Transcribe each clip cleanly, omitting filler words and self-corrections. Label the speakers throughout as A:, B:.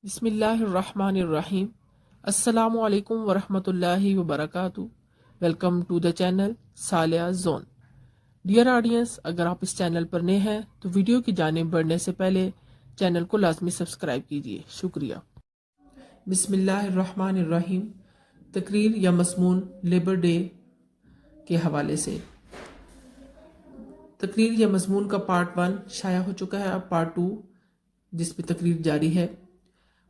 A: بسم اللہ الرحمن الرحیم۔ السلام علیکم ورحمۃ اللہ وبرکاتہ۔ Welcome to the channel Saliha zone. Dear audience, اگر آپ اس چینل پر نئے ہیں تو ویڈیو کی جانب بڑھنے سے پہلے چینل کو لازمی سبسکرائب کیجیے، شکریہ۔ بسم اللہ الرحمن الرحیم۔ تقریر یا مضمون لیبر ڈے کے حوالے سے۔ تقریر یا مضمون کا پارٹ 1 شائع ہو چکا ہے، اب پارٹ 2 جس پہ تقریر جاری ہے۔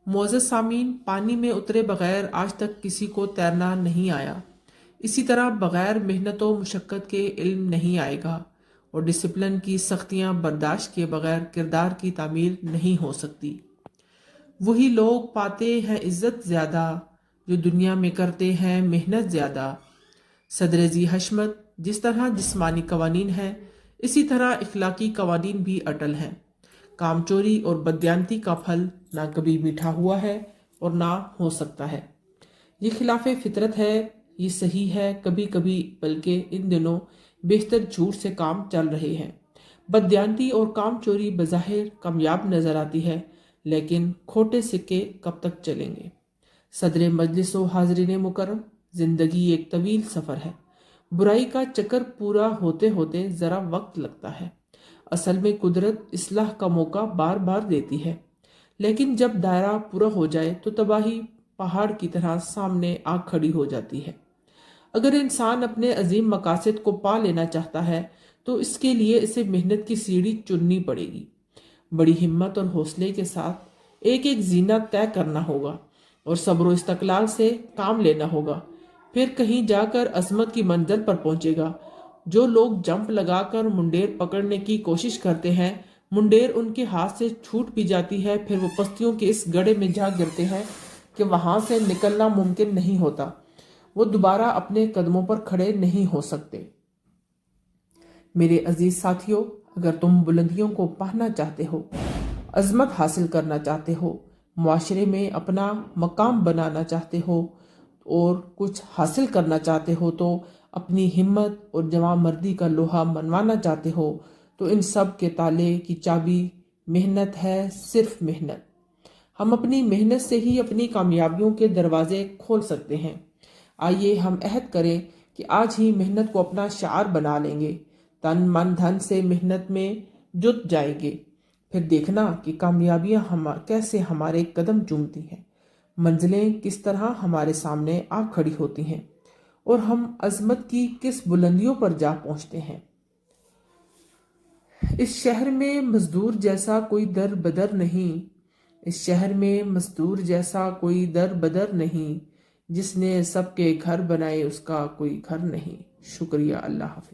A: معزز سامعین، پانی میں اترے بغیر آج تک کسی کو تیرنا نہیں آیا، اسی طرح بغیر محنت و مشقت کے علم نہیں آئے گا، اور ڈسپلن کی سختیاں برداشت کیے بغیر کردار کی تعمیر نہیں ہو سکتی۔ وہی لوگ پاتے ہیں عزت زیادہ جو دنیا میں کرتے ہیں محنت زیادہ۔ صدر ذی حشمت، جس طرح جسمانی قوانین ہیں اسی طرح اخلاقی قوانین بھی اٹل ہیں۔ کام چوری اور بددیانتی کا پھل نہ کبھی میٹھا ہوا ہے اور نہ ہو سکتا ہے۔ یہ خلاف فطرت ہے، یہ صحیح ہے کبھی کبھی، بلکہ ان دنوں بیشتر جھوٹ سے کام چل رہے ہیں۔ بددیانتی اور کام چوری بظاہر کامیاب نظر آتی ہے، لیکن کھوٹے سکے کب تک چلیں گے؟ صدر مجلس و حاضرین مکرم، زندگی ایک طویل سفر ہے۔ برائی کا چکر پورا ہوتے ہوتے ذرا وقت لگتا ہے۔ اصل میں قدرت اصلاح کا موقع بار بار دیتی ہے، لیکن جب دائرہ پورا ہو جائے تو تباہی پہاڑ کی طرح سامنے آ کھڑی ہو جاتی ہے۔ اگر انسان اپنے عظیم مقاصد کو پا لینا چاہتا ہے تو اس کے لیے اسے محنت کی سیڑھی چننی پڑے گی، بڑی ہمت اور حوصلے کے ساتھ ایک ایک زینہ طے کرنا ہوگا اور صبر و استقلال سے کام لینا ہوگا، پھر کہیں جا کر عظمت کی منزل پر پہنچے گا۔ جو لوگ جمپ لگا کر منڈیر پکڑنے کی کوشش کرتے ہیں، منڈیر ان کے ہاتھ سے چھوٹ بھی جاتی ہے، پھر وہ پستیوں کے اس گڑھے میں جا گرتے ہیں کہ وہاں سے نکلنا ممکن نہیں ہوتا، وہ دوبارہ اپنے قدموں پر کھڑے نہیں ہو سکتے۔ میرے عزیز ساتھیوں، اگر تم بلندیوں کو پانا چاہتے ہو، عظمت حاصل کرنا چاہتے ہو، معاشرے میں اپنا مقام بنانا چاہتے ہو اور کچھ حاصل کرنا چاہتے ہو، تو اپنی ہمت اور جواں مردی کا لوہا منوانا چاہتے ہو، تو ان سب کے تالے کی چابی محنت ہے، صرف محنت۔ ہم اپنی محنت سے ہی اپنی کامیابیوں کے دروازے کھول سکتے ہیں۔ آئیے ہم عہد کریں کہ آج ہی محنت کو اپنا شعار بنا لیں گے، تن من دھن سے محنت میں جت جائیں گے، پھر دیکھنا کہ کامیابیاں کیسے ہمارے قدم چومتی ہیں، منزلیں کس طرح ہمارے سامنے آ کھڑی ہوتی ہیں، اور ہم عظمت کی کس بلندیوں پر جا پہنچتے ہیں۔ اس شہر میں مزدور جیسا کوئی در بدر نہیں، اس شہر میں مزدور جیسا کوئی در بدر نہیں، جس نے سب کے گھر بنائے اس کا کوئی گھر نہیں۔ شکریہ، اللہ حافظ۔